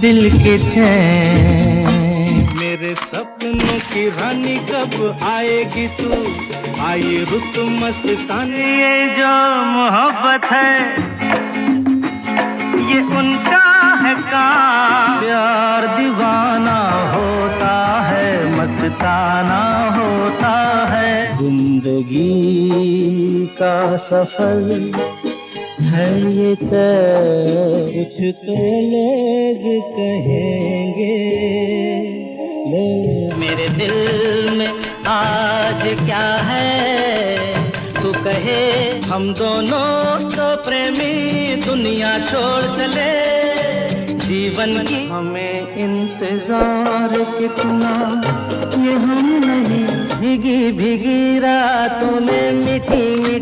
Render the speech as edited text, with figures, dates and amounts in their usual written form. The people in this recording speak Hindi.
दिल के चैन। मेरे सपनों की रानी कब आएगी तू, आई रुत मस्तानी। ये जो मोहब्बत है ये उनका है काम, प्यार दीवाना होता है, मस्ताना होता है। जिंदगी का सफर है ये तय, कुछ तो लोग कहेंगे, मेरे दिल में आज क्या है तू कहे, हम दोनों तो प्रेमी दुनिया छोड़ चले, जीवन की हमें इंतजार कितना, ये हम नहीं भीगी भीगी रातों में मीठी